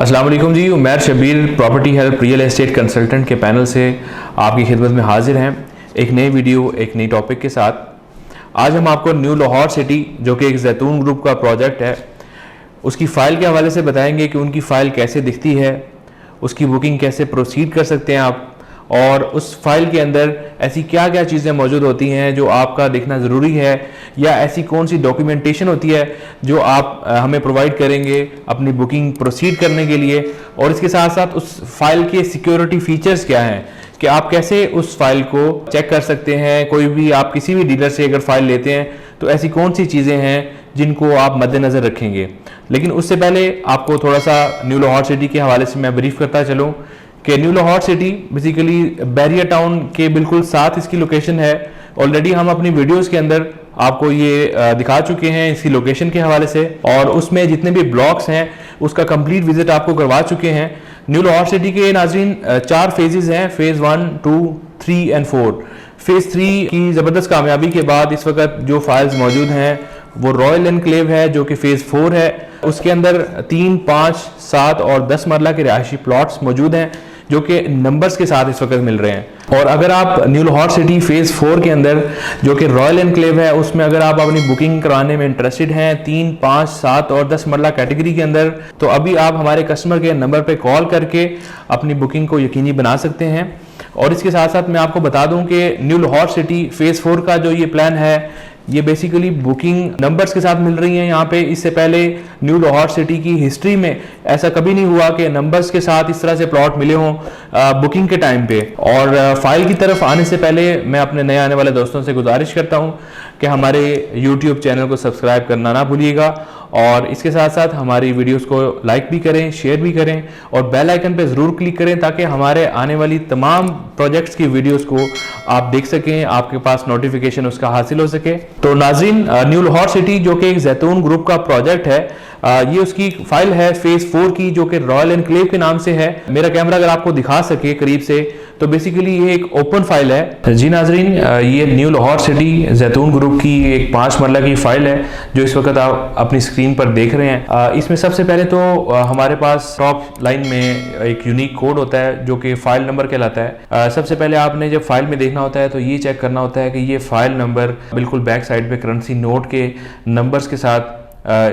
अस्सलाम वालेकुम जी, Umair Shabbir property help real estate consultant के पैनल से आपकी खिदमत में हाजिर हैं एक नई वीडियो एक नई टॉपिक के साथ। आज हम आपको न्यू लाहौर सिटी जो कि एक जैतून ग्रुप का प्रोजेक्ट है उसकी फ़ाइल के हवाले से बताएंगे कि उनकी फ़ाइल कैसे दिखती है, उसकी बुकिंग कैसे प्रोसीड कर सकते हैं आप, और उस फाइल के अंदर ऐसी क्या क्या चीज़ें मौजूद होती हैं जो आपका देखना ज़रूरी है, या ऐसी कौन सी डॉक्यूमेंटेशन होती है जो आप हमें प्रोवाइड करेंगे अपनी बुकिंग प्रोसीड करने के लिए, और इसके साथ साथ उस फाइल के सिक्योरिटी फीचर्स क्या हैं कि आप कैसे उस फाइल को चेक कर सकते हैं। कोई भी आप किसी भी डीलर से अगर फाइल लेते हैं तो ऐसी कौन सी चीज़ें हैं जिनको आप मद्देनज़र रखेंगे। लेकिन उससे पहले आपको थोड़ा सा न्यू लाहौर सिटी के हवाले से मैं ब्रीफ करता चलूँ कि new Lahore city basically barrier town के बिल्कुल साथ इसकी लोकेशन है। ऑलरेडी हम अपनी वीडियोस के अंदर आपको ये दिखा चुके हैं इसकी लोकेशन के हवाले से, और उसमें जितने भी ब्लॉक्स हैं उसका कंप्लीट विजिट आपको करवा चुके हैं। न्यू लाहौर सिटी के नाज़रीन 4 फेजेस हैं, फेज़ 1, 2, 3 एंड 4। फेज़ 3 की ज़बरदस्त कामयाबी के बाद इस वक्त जो फाइल्स मौजूद हैं वो रॉयल एनक्लेव है जो कि फेज़ 4 है। उसके अंदर 3, 5, 7 और 10 मरला के रिहायशी प्लॉट्स मौजूद हैं जो कि नंबर्स के साथ इस वक्त मिल रहे हैं। और अगर आप न्यू लाहौर सिटी फेज़ 4 के अंदर जो कि रॉयल एनक्लेव है उसमें अगर आप अपनी बुकिंग कराने में इंटरेस्टेड हैं 3, 5, 7 और 10 मरला कैटेगरी के अंदर, तो अभी आप हमारे कस्टमर के नंबर पे कॉल करके अपनी बुकिंग को यकीनी बना सकते हैं। और इसके साथ साथ मैं आपको बता दूं कि न्यू लाहौर सिटी फेज़ 4 का जो ये प्लान है ये बेसिकली बुकिंग नंबर्स के साथ मिल रही हैं यहाँ पे। इससे पहले न्यू लाहौर सिटी की हिस्ट्री में ऐसा कभी नहीं हुआ कि नंबर्स के साथ इस तरह से प्लॉट मिले हों बुकिंग के टाइम पे। और फाइल की तरफ आने से पहले मैं अपने नए आने वाले दोस्तों से गुजारिश करता हूँ कि हमारे यूट्यूब चैनल को सब्सक्राइब करना ना भूलिएगा, और इसके साथ साथ हमारी वीडियोस को लाइक भी करें, शेयर भी करें और बेल आइकन पे ज़रूर क्लिक करें ताकि हमारे आने वाली तमाम प्रोजेक्ट्स की वीडियोस को आप देख सकें, आपके पास नोटिफिकेशन उसका हासिल हो सके। तो नाज़रीन, न्यू लाहौर सिटी जो कि एक जैतून ग्रुप का प्रोजेक्ट है, ये उसकी फाइल है फेज़ 4 की जो कि रॉयल एनक्लेव के नाम से है। मेरा कैमरा अगर आपको दिखा सके करीब से तो बेसिकली ये एक ओपन फाइल है। जी नाज़रीन, ये न्यू लाहौर सिटी जैतून ग्रुप की एक 5 मरला की फाइल है जो इस वक्त आप अपनी स्क्रीन पर देख रहे हैं। इसमें सबसे पहले तो हमारे पास टॉप लाइन में एक यूनिक कोड होता है जो कि फाइल नंबर कहलाता है। सबसे पहले आपने जब फाइल में देखना होता है तो ये चेक करना होता है कि ये फाइल नंबर बिल्कुल बैक साइड पे करेंसी नोट के नंबर्स के साथ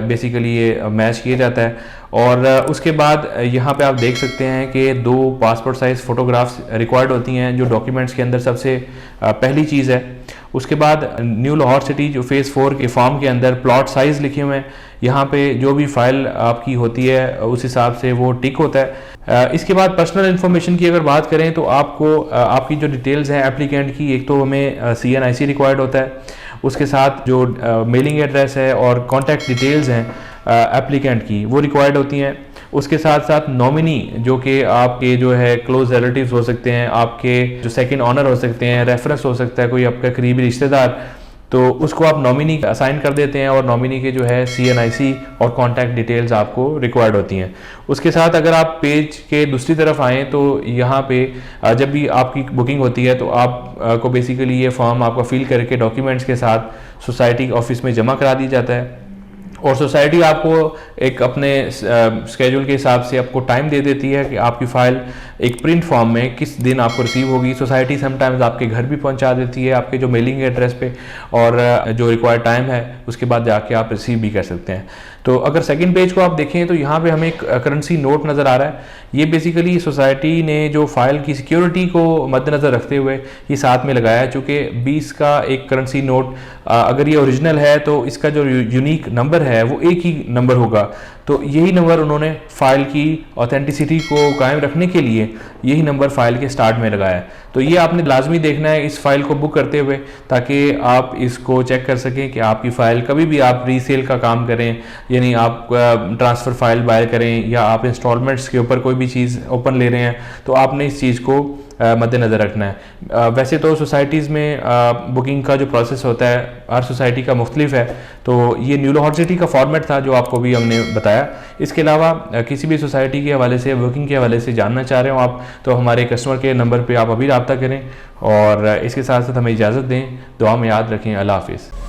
बेसिकली ये मैच किया जाता है। और उसके बाद यहाँ पे आप देख सकते हैं कि 2 पासपोर्ट साइज़ फ़ोटोग्राफ्स रिक्वायर्ड होती हैं जो डॉक्यूमेंट्स के अंदर सबसे पहली चीज़ है। उसके बाद न्यू लाहौर सिटी जो फेज़ 4 के फॉर्म के अंदर प्लॉट साइज़ लिखे हुए हैं, यहाँ पे जो भी फाइल आपकी होती है उस हिसाब से वो टिक होता है। इसके बाद पर्सनल इन्फॉर्मेशन की अगर बात करें तो आपको आपकी जो डिटेल्स हैं एप्लीकेंट की, एक तो हमें CNIC रिक्वायर्ड होता है, उसके साथ जो मेलिंग एड्रेस है और कॉन्टैक्ट डिटेल्स हैं एप्लीकेंट की वो रिक्वायर्ड होती हैं। उसके साथ साथ नॉमिनी जो कि आपके जो है क्लोज रिलेटिव्स हो सकते हैं, आपके जो सेकंड ऑनर हो सकते हैं, रेफरेंस हो सकता है कोई आपका करीबी रिश्तेदार, तो उसको आप नॉमिनी असाइन कर देते हैं और नॉमिनी के जो है CNIC और कॉन्टैक्ट डिटेल्स आपको रिक्वायर्ड होती हैं। उसके साथ अगर आप पेज के दूसरी तरफ आएँ तो यहाँ पे जब भी आपकी बुकिंग होती है तो आप को बेसिकली ये फॉर्म आपका फिल करके डॉक्यूमेंट्स के साथ सोसाइटी ऑफिस में जमा करा दी जाता है, और सोसाइटी आपको एक अपने स्केड्यूल के हिसाब से आपको टाइम दे देती है कि आपकी फ़ाइल एक प्रिंट फॉर्म में किस दिन आपको रिसीव होगी। सोसाइटी समटाइम्स आपके घर भी पहुंचा देती है आपके जो मेलिंग एड्रेस पे, और जो रिक्वायर्ड टाइम है उसके बाद जाके आप रिसीव भी कर सकते हैं। तो अगर सेकंड पेज को आप देखें तो यहाँ पे हमें एक करेंसी नोट नज़र आ रहा है। ये बेसिकली सोसाइटी ने जो फाइल की सिक्योरिटी को मद्देनज़र रखते हुए ये साथ में लगाया है, चूँकि 20 का एक करेंसी नोट अगर ये ओरिजिनल है तो इसका जो यूनिक नंबर है वो एक ही नंबर होगा। तो यही नंबर उन्होंने फाइल की ऑथेंटिसिटी को कायम रखने के लिए यही नंबर फाइल के स्टार्ट में लगाया है। तो ये आपने लाजमी देखना है इस फाइल को बुक करते हुए ताकि आप इसको चेक कर सकें कि आपकी फ़ाइल कभी भी आप रीसेल का काम करें, यानी आप ट्रांसफ़र फाइल बाय करें या आप इंस्टॉलमेंट्स के ऊपर कोई भी चीज़ ओपन ले रहे हैं तो आपने इस चीज़ को मद्देनज़र रखना है। वैसे तो सोसाइटीज़ में बुकिंग का जो प्रोसेस होता है हर सोसाइटी का मुख्तलिफ है, तो ये न्यू लाहौर सिटी का फॉर्मेट था जो आपको भी हमने बताया। इसके अलावा किसी भी सोसाइटी के हवाले से बुकिंग के हवाले से जानना चाह रहे हो आप तो हमारे कस्टमर के नंबर पे आप अभी रब्ता करें, और इसके साथ साथ हमें इजाज़त दें। दुआ में याद रखें। अल्लाह हाफिज़।